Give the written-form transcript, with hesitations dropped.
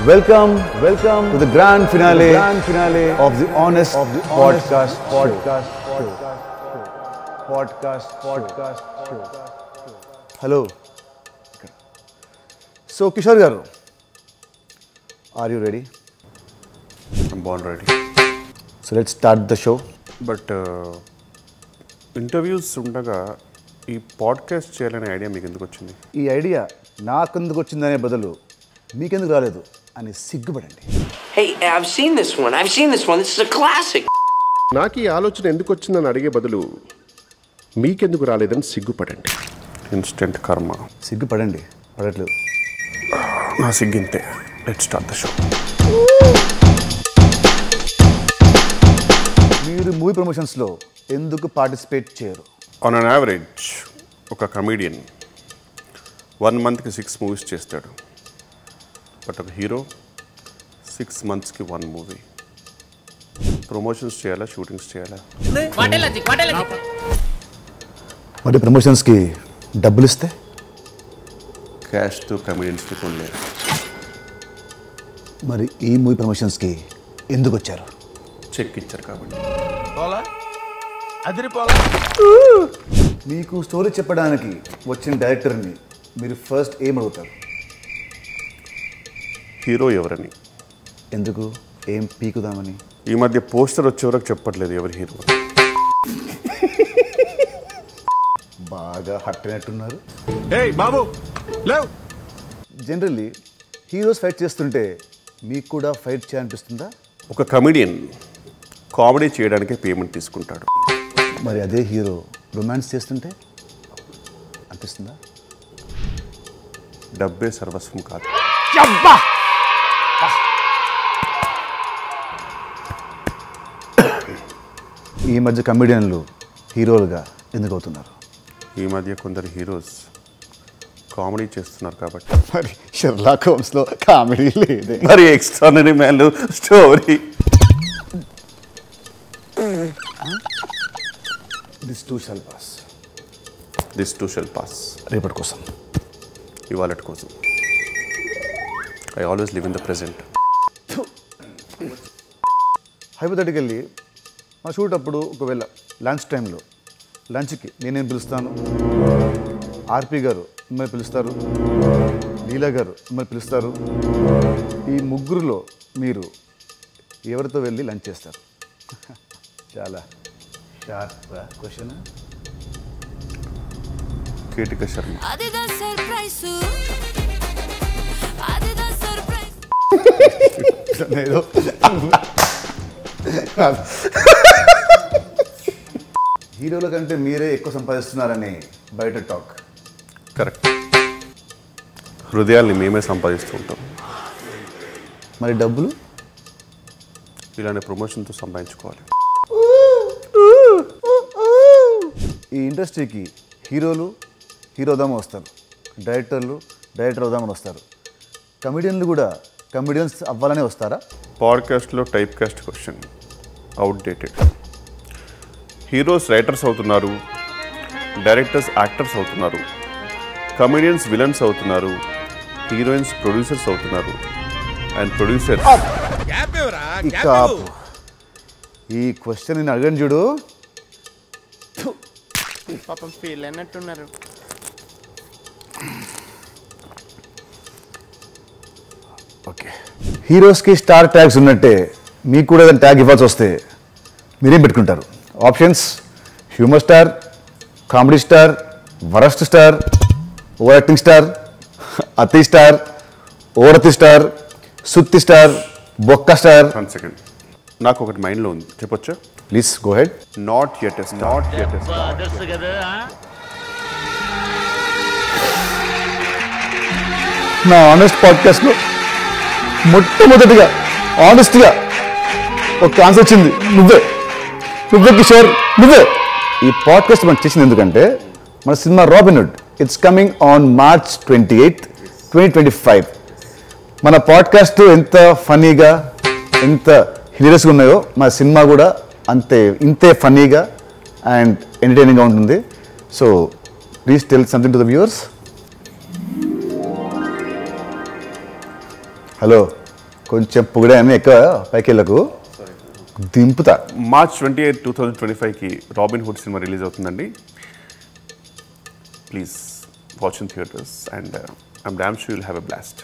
Welcome to the grand finale of the Honest Podcast Show. Hello. So, Kishore garu, are you ready? I'm born ready. So, let's start the show. But interviews ఉండగా ఈ podcast చేయాలనే idea మీకు ఎందుకు వచ్చింది? ఈ idea నాకెందుకు వచ్చిందనే బదులు మీకెందుకు రాలేదు అని సిగ్గుపడండి. Hey, I've seen this one. This is a classic. నాకు ఈ ఆలోచన ఎందుకు వచ్చిందని అడిగే బదులు మీకెందుకు రాలేదని సిగ్గుపడండి. ఇన్స్టెంట్ కర్మ. సిగ్గుపడండి, పడట్లేదు. నా సిగ్గింతే. Let's start the show. మీరు మూవీ ప్రమోషన్స్లో ఎందుకు పార్టిసిపేట్ చేయరు? ఆన్ అన్ యావరేజ్ ఒక కమీడియన్ 1 monthకి 6 movies చేస్తాడు. బట్ ఒక హీరో 6 monthsకి 1 movie. ప్రమోషన్స్ చేయాలా, షూటింగ్స్ చేయాలా? మరి ప్రమోషన్స్కి డబ్బులు ఇస్తే క్యాష్తో కమీడియన్స్కి కొనలేరు. మరి ఈ మూవీ ప్రమోషన్స్కి ఎందుకు వచ్చారు? చెక్ ఇచ్చారు కాబట్టి. మీకు స్టోరీ చెప్పడానికి వచ్చిన డైరెక్టర్ని మీరు ఫస్ట్ ఏం అడుగుతారు? హీరో ఎవరని. ఎందుకు? ఏం పీకుదామని? ఈ మధ్య పోస్టర్ వచ్చే వరకు చెప్పట్లేదు ఎవరి హీరో. బాగా హట్ అయినట్టున్నారు. బాబు జనరల్లీ హీరోస్ ఫైట్ చేస్తుంటే మీకు కూడా ఫైట్ చేయాలనిపిస్తుందా? ఒక కమెడియన్ కామెడీ చేయడానికే పేమెంట్ తీసుకుంటాడు. మరి అదే హీరో రొమాన్స్ చేస్తుంటే అనిపిస్తుందా? డబ్బే సర్వస్వం కాదు. ఈ మధ్య కమెడియన్లు హీరోలుగా ఎందుకు అవుతున్నారు? ఈ మధ్య కొందరు హీరోస్ కామెడీ చేస్తున్నారు కాబట్టి. మరి షెర్లాక్ హోమ్స్లో కామెడీ లేదే. మరి extraordinary man story. This two shall pass. రేపటి కోసం, ఇవాళటి కోసం. I always live in the present. Hypothetically మా షూట్ అప్పుడు ఒకవేళ లంచ్ టైంలో లంచ్కి నేనేం పిలుస్తాను, ఆర్పి గారు మిమ్మల్ని పిలుస్తారు, లీలా గారు మిమ్మల్ని పిలుస్తారు. ఈ ముగ్గురులో మీరు ఎవరితో వెళ్ళి లంచ్ చేస్తారు? చాలా షార్ప్ క్వశ్చన్. కీటిక శర్మ. ఏదో హీరోల కంటే మీరే ఎక్కువ సంపాదిస్తున్నారని బయట టాక్. కరెక్ట్. హృదయాల్ని మేమే సంపాదిస్తూ ఉంటాం. మరి డబ్బులు ఇలాంటి ప్రమోషన్తో సంపాదించుకోవాలి. ఈ ఇండస్ట్రీకి హీరోలు హీరో అవుదామని వస్తారు, డైరెక్టర్లు డైరెక్టర్ అవుదామని వస్తారు, కమెడియన్లు కూడా కమెడియన్స్ అవ్వాలనే వస్తారా? పాడ్కాస్ట్లో typecast question outdated. Heroes writers అవుతున్నారు, డైరెక్టర్స్ యాక్టర్స్ అవుతున్నారు, కమెడియన్స్ విలన్స్ అవుతున్నారు, హీరోయిన్స్ ప్రొడ్యూసర్స్ అవుతున్నారు, అండ్ ప్రొడ్యూసర్. ఈ క్వశ్చన్ నేను అడగను చూడు. పాపం ఫీల్ అయినట్టున్నారు. ఓకే, హీరోస్కి స్టార్ ట్యాగ్స్ ఉన్నట్టే మీకు కూడా ఏదైనా ట్యాగ్ ఇవ్వాల్సి వస్తే మీరేం పెట్టుకుంటారు? Options: humour star, comedy star, worst star, over acting star, అతి స్టార్, ఓరతి స్టార్, సుత్తి స్టార్, బొక్క స్టార్. 1 second, నాకు ఒకటి మైండ్లో ఉంది, చెప్పొచ్చా? Please go head. Not yet a star. నా ఆనెస్ట్ పాడ్కాస్ట్లో మొట్టమొదటిగా ఆనెస్ట్గా ఒక ఆన్సర్ వచ్చింది, నువ్వే కిషోర్, నువ్వే. ఈ పాడ్కాస్ట్ మనం చేసింది ఎందుకంటే మన సినిమా Robinhood it's coming on March 28, 2025. మన పాడ్కాస్ట్ ఎంత ఫన్నీగా ఎంత హిలేరియస్గా ఉన్నాయో మన సినిమా కూడా ఇంతే ఫన్నీగా అండ్ ఎంటర్టైనింగ్గా ఉంటుంది. So please tell something to the viewers. Hello, కొంచెం పొగిడాను ఎక్కువ పైకి వెళ్ళకు దింపుతా. మార్చ్ 28, 2025కి రాబిన్ హుడ్ సినిమా రిలీజ్ అవుతుందండి. Please watch in theatres and I'm damn sure you'll have a blast.